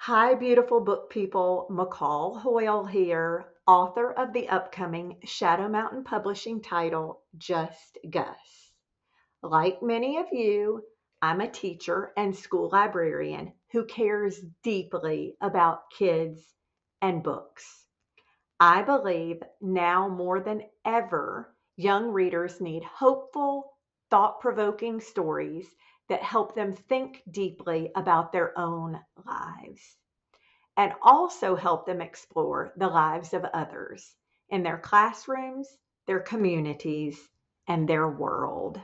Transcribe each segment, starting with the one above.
Hi, beautiful book people. McCall Hoyle here, author of the upcoming Shadow Mountain Publishing title, Just Gus. Like many of you, I'm a teacher and school librarian who cares deeply about kids and books. I believe now more than ever, young readers need hopeful, thought provoking stories that help them think deeply about their own lives and also help them explore the lives of others in their classrooms, their communities, and their world.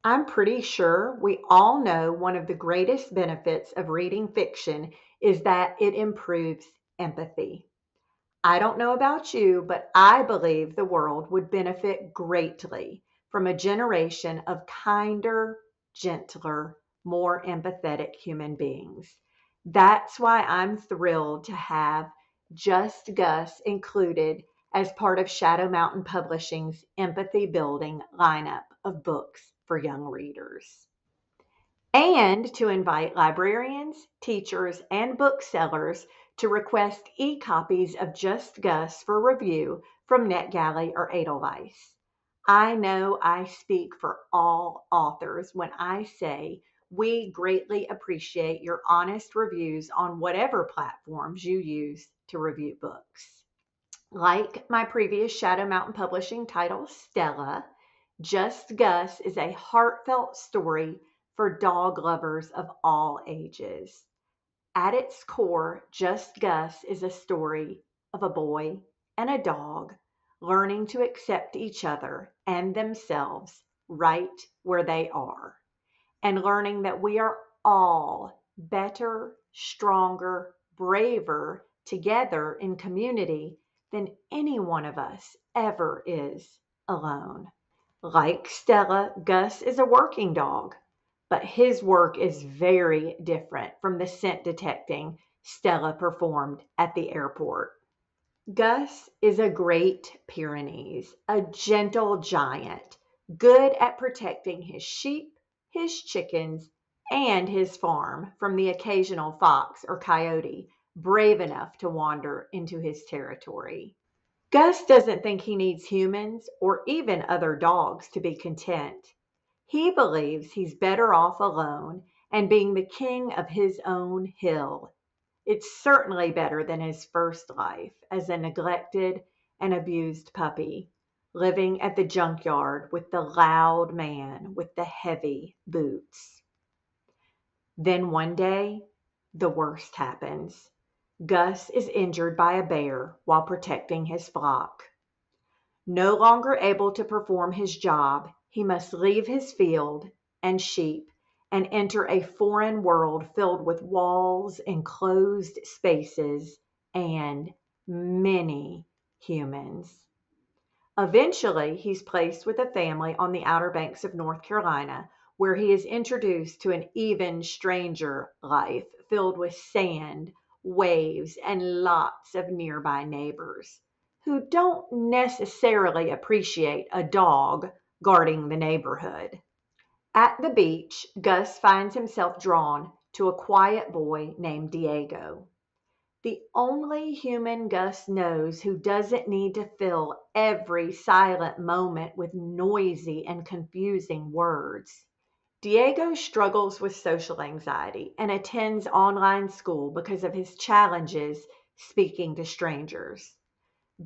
I'm pretty sure we all know one of the greatest benefits of reading fiction is that it improves empathy. I don't know about you, but I believe the world would benefit greatly from a generation of kinder, gentler, more empathetic human beings. That's why I'm thrilled to have Just Gus included as part of Shadow Mountain Publishing's empathy building lineup of books for young readers. And to invite librarians, teachers, and booksellers to request e-copies of Just Gus for review from NetGalley or Edelweiss. I know I speak for all authors when I say we greatly appreciate your honest reviews on whatever platforms you use to review books. Like my previous Shadow Mountain Publishing title, Stella, Just Gus is a heartfelt story for dog lovers of all ages. At its core, Just Gus is a story of a boy and a dog learning to accept each other and themselves right where they are, and learning that we are all better, stronger, braver together in community than any one of us ever is alone. Like Stella, Gus is a working dog, but his work is very different from the scent detecting Stella performed at the airport. Gus is a Great Pyrenees, a gentle giant, good at protecting his sheep, his chickens, and his farm from the occasional fox or coyote brave enough to wander into his territory. Gus doesn't think he needs humans or even other dogs to be content. He believes he's better off alone and being the king of his own hill. It's certainly better than his first life as a neglected and abused puppy, living at the junkyard with the loud man with the heavy boots. Then one day, the worst happens. Gus is injured by a bear while protecting his flock. No longer able to perform his job, he must leave his field and sheep and enter a foreign world filled with walls, enclosed spaces, and many humans. Eventually, he's placed with a family on the Outer Banks of North Carolina, where he is introduced to an even stranger life filled with sand, waves, and lots of nearby neighbors who don't necessarily appreciate a dog guarding the neighborhood. At the beach, Gus finds himself drawn to a quiet boy named Diego. The only human Gus knows who doesn't need to fill every silent moment with noisy and confusing words. Diego struggles with social anxiety and attends online school because of his challenges speaking to strangers.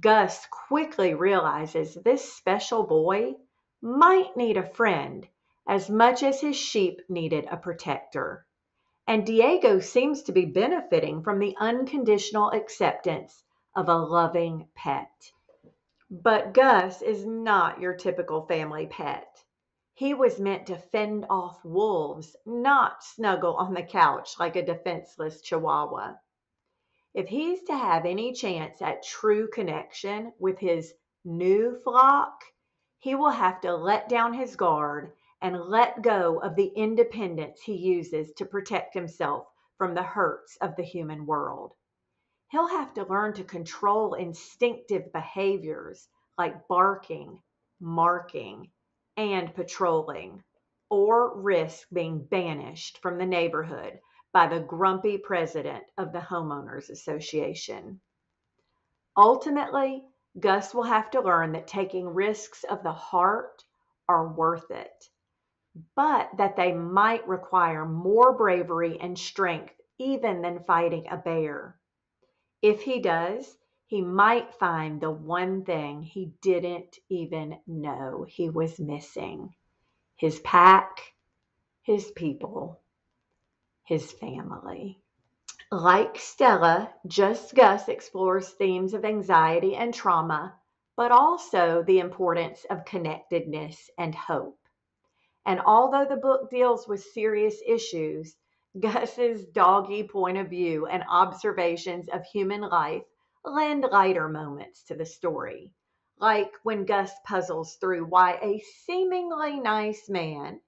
Gus quickly realizes this special boy might need a friend as much as his sheep needed a protector. And Diego seems to be benefiting from the unconditional acceptance of a loving pet. But Gus is not your typical family pet. He was meant to fend off wolves, not snuggle on the couch like a defenseless chihuahua. If he's to have any chance at true connection with his new flock, he will have to let down his guard and let go of the independence he uses to protect himself from the hurts of the human world. He'll have to learn to control instinctive behaviors like barking, marking, and patrolling, or risk being banished from the neighborhood by the grumpy president of the Homeowners Association. Ultimately, Gus will have to learn that taking risks of the heart are worth it, but that they might require more bravery and strength even than fighting a bear. If he does, he might find the one thing he didn't even know he was missing: his pack, his people, his family. Like Stella, Just Gus explores themes of anxiety and trauma, but also the importance of connectedness and hope. And although the book deals with serious issues, Gus's doggy point of view and observations of human life lend lighter moments to the story. Like when Gus puzzles through why a seemingly nice man,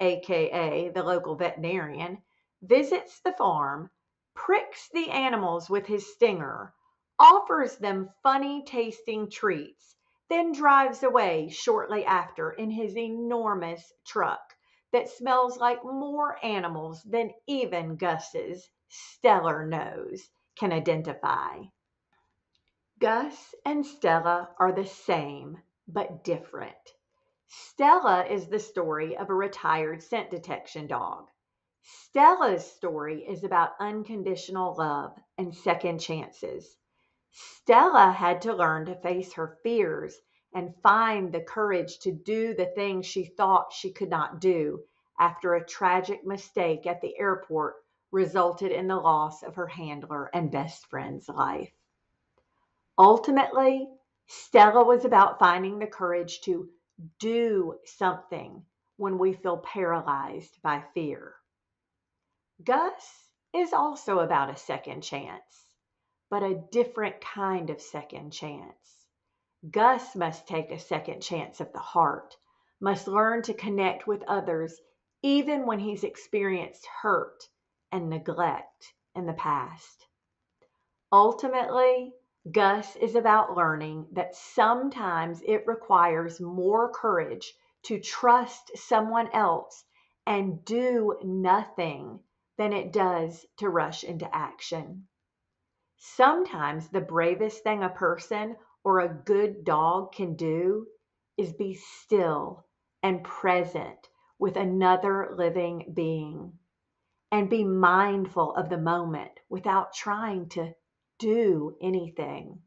aka the local veterinarian, visits the farm, pricks the animals with his stinger, offers them funny tasting treats, then drives away shortly after in his enormous truck that smells like more animals than even Gus's stellar nose can identify. Gus and Stella are the same, but different. Stella is the story of a retired scent detection dog. Stella's story is about unconditional love and second chances. Stella had to learn to face her fears and find the courage to do the things she thought she could not do after a tragic mistake at the airport resulted in the loss of her handler and best friend's life. Ultimately, Stella was about finding the courage to do something when we feel paralyzed by fear. Gus is also about a second chance, but a different kind of second chance. Gus must take a second chance of the heart, must learn to connect with others even when he's experienced hurt and neglect in the past. Ultimately, Gus is about learning that sometimes it requires more courage to trust someone else and do nothing than it does to rush into action. Sometimes the bravest thing a person or a good dog can do is be still and present with another living being and be mindful of the moment without trying to do anything.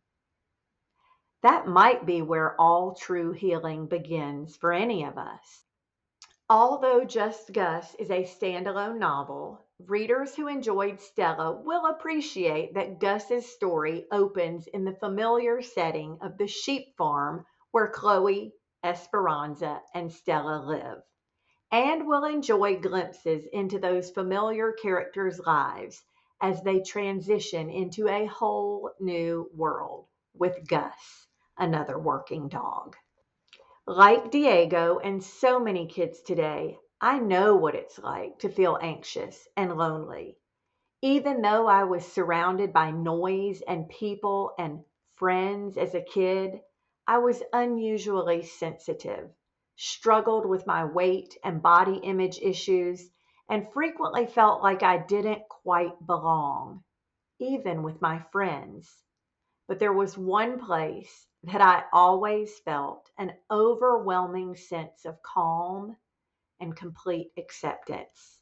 That might be where all true healing begins for any of us. Although Just Gus is a standalone novel, readers who enjoyed Stella will appreciate that Gus's story opens in the familiar setting of the sheep farm where Chloe, Esperanza, and Stella live, and will enjoy glimpses into those familiar characters' lives as they transition into a whole new world with Gus, another working dog. Like Diego and so many kids today, I know what it's like to feel anxious and lonely. Even though I was surrounded by noise and people and friends as a kid, I was unusually sensitive, struggled with my weight and body image issues, and frequently felt like I didn't quite belong, even with my friends. But there was one place that I always felt an overwhelming sense of calm and complete acceptance.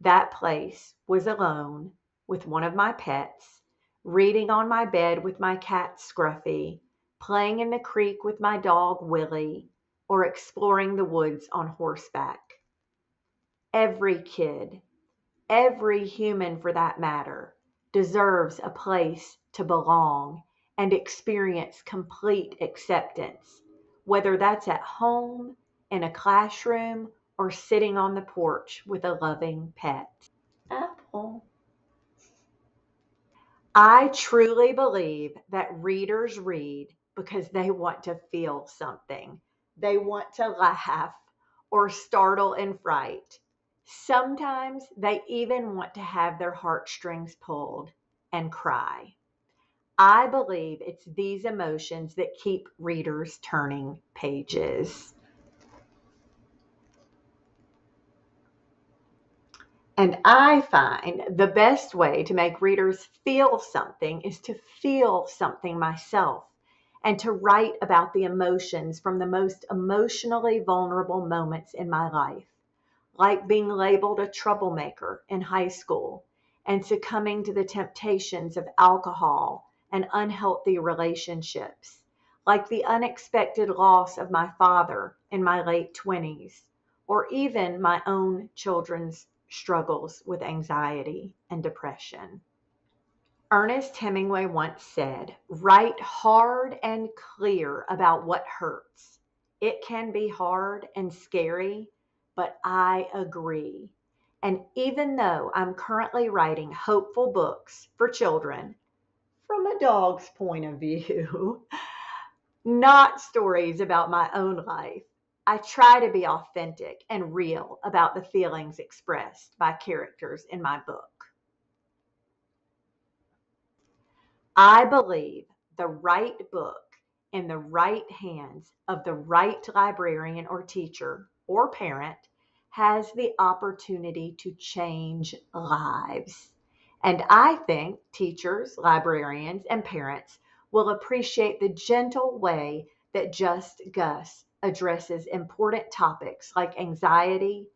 That place was alone with one of my pets, reading on my bed with my cat Scruffy, playing in the creek with my dog Willie, or exploring the woods on horseback. Every kid, every human for that matter, deserves a place to belong and experience complete acceptance, whether that's at home, in a classroom, or sitting on the porch with a loving pet. Apple. I truly believe that readers read because they want to feel something. They want to laugh or startle in fright. Sometimes they even want to have their heartstrings pulled and cry. I believe it's these emotions that keep readers turning pages. And I find the best way to make readers feel something is to feel something myself and to write about the emotions from the most emotionally vulnerable moments in my life, like being labeled a troublemaker in high school and succumbing to the temptations of alcohol and unhealthy relationships, like the unexpected loss of my father in my late 20s, or even my own children's struggles with anxiety and depression. Ernest Hemingway once said, "Write hard and clear about what hurts. It can be hard and scary, but I agree." And even though I'm currently writing hopeful books for children, from a dog's point of view, not stories about my own life, I try to be authentic and real about the feelings expressed by characters in my book. I believe the right book in the right hands of the right librarian or teacher or parent has the opportunity to change lives. And I think teachers, librarians, and parents will appreciate the gentle way that Just Gus addresses important topics like anxiety,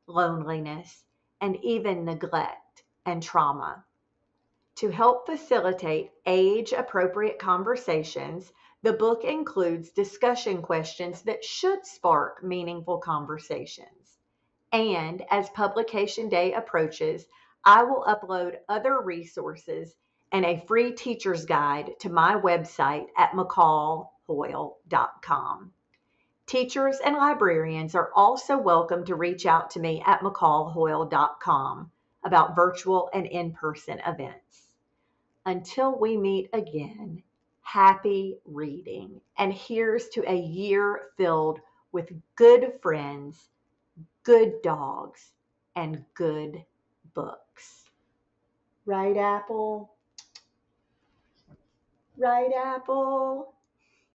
loneliness, and even neglect and trauma. To help facilitate age-appropriate conversations, the book includes discussion questions that should spark meaningful conversations. And as publication day approaches, I will upload other resources and a free teacher's guide to my website at McCallHoyle.com. Teachers and librarians are also welcome to reach out to me at McCallHoyle.com about virtual and in-person events. Until we meet again, happy reading. And here's to a year filled with good friends, good dogs, and good books. Right, Apple? Right, Apple?